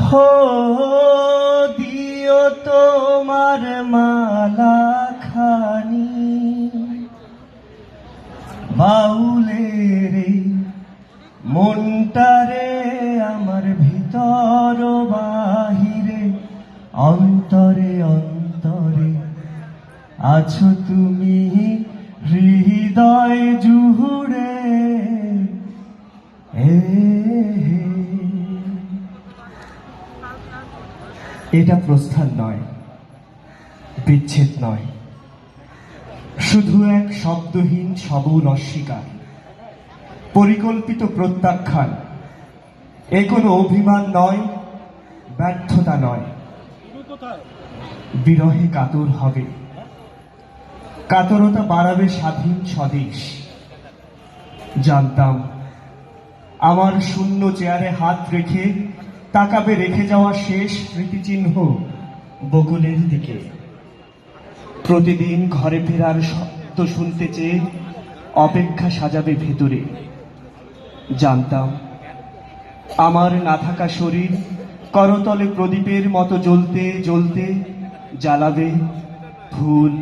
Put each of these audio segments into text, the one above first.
হো দিও তোমার মালা খানি বাউলের মনটারে আমার ভিতর বাহিরে অন্তরে অন্তরে আছো তুমি হৃদয় জুড়ে এটা প্রস্থান নয়, বিচ্ছেদ নয়, শুধু এক শব্দহীন সবল অস্বীকার, পরিকল্পিত প্রত্যাখ্যান। এ কোনো অভিমান নয়, ব্যর্থতা নয়। বিরহে কাতর হবে, কাতরতা বাড়াবে স্বাধীন স্বদেশ। জানতাম আমার শূন্য চেয়ারে হাত রেখে তাকাবে রেখে যাওয়া শেষ স্মৃতিচিহ্ন বকুলের দিকে। প্রতিদিন ঘরে ফেরার শব্দ শুনতে চেয়ে অপেক্ষা সাজাবে ভেতরে। জানতাম আমার না থাকা শরীর করতলে প্রদীপের মতো জ্বলতে জ্বলতে জ্বালাবে ফুল,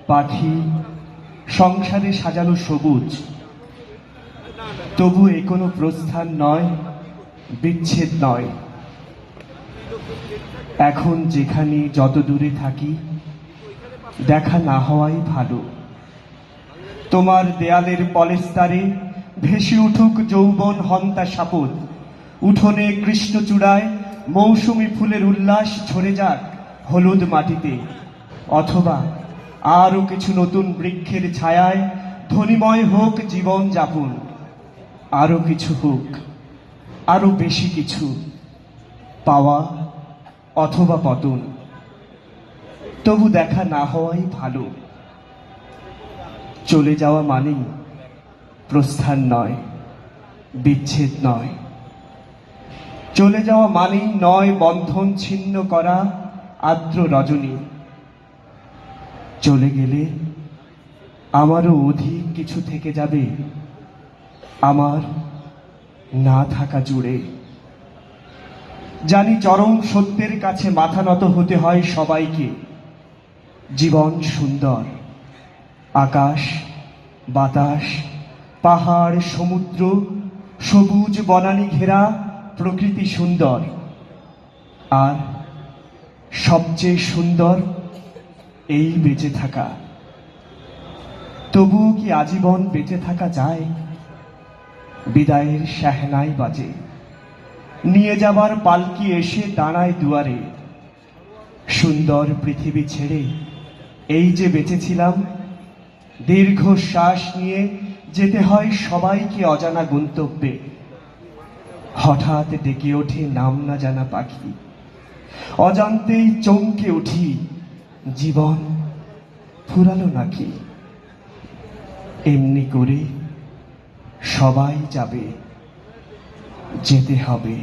পাখি, সংসারে সাজানো সবুজ। তবু এ কোনো প্রস্থান নয়, বিচ্ছেদ নয়। এখন যেখানে যত দূরে থাকি দেখা না হওয়াই ভালো। তোমার দেয়ালের পলেস্তারে ভেসে উঠুক যৌবন হন্তা সাপদ, উঠোনে কৃষ্ণচূড়ায় মৌসুমী ফুলের উল্লাস ঝরে যাক হলুদ মাটিতে, অথবা আরো কিছু নতুন বৃক্ষের ছায়ায় ধ্বনিময় হোক জীবন যাপন। আরো কিছু হোক, আরো বেশি কিছু, পাওয়া অথবা পতন। তবু দেখা না হওয়াই ভালো। চলে যাওয়া মানেই প্রস্থান নয়, বিচ্ছেদ নয়। চলে যাওয়া মানেই নয় বন্ধন ছিন্ন করা আর্দ্র রজনী। চলে গেলে আমারও অধিক কিছু থেকে যাবে আমার না থাকা জুড়ে। জানি চরম সত্যের কাছে মাথা নত হতে হয় সবাইকে। জীবন সুন্দর, আকাশ, বাতাস, পাহাড়, সমুদ্র, সবুজ বনানী ঘেরা প্রকৃতি সুন্দর। আর সবচেয়ে সুন্দর এই বেঁচে থাকা। তবুও কি আজীবন বেঁচে থাকা যায়? বিদায়ের শাহনাই বাজে, নিয়ে যাবার পালকি এসে দাঁড়ায় দুয়ারে। সুন্দর পৃথিবী ছেড়ে এই যে বেঁচেছিলাম, দীর্ঘ শ্বাস নিয়ে যেতে হয় সবাইকে অজানা গন্তব্যে। হঠাৎ ডেকে ওঠে নাম না জানা পাখি, অজান্তেই চমকে উঠি, জীবন ফুরালো নাকি? এমনি করে সবাই যাবে, যেতে হবে।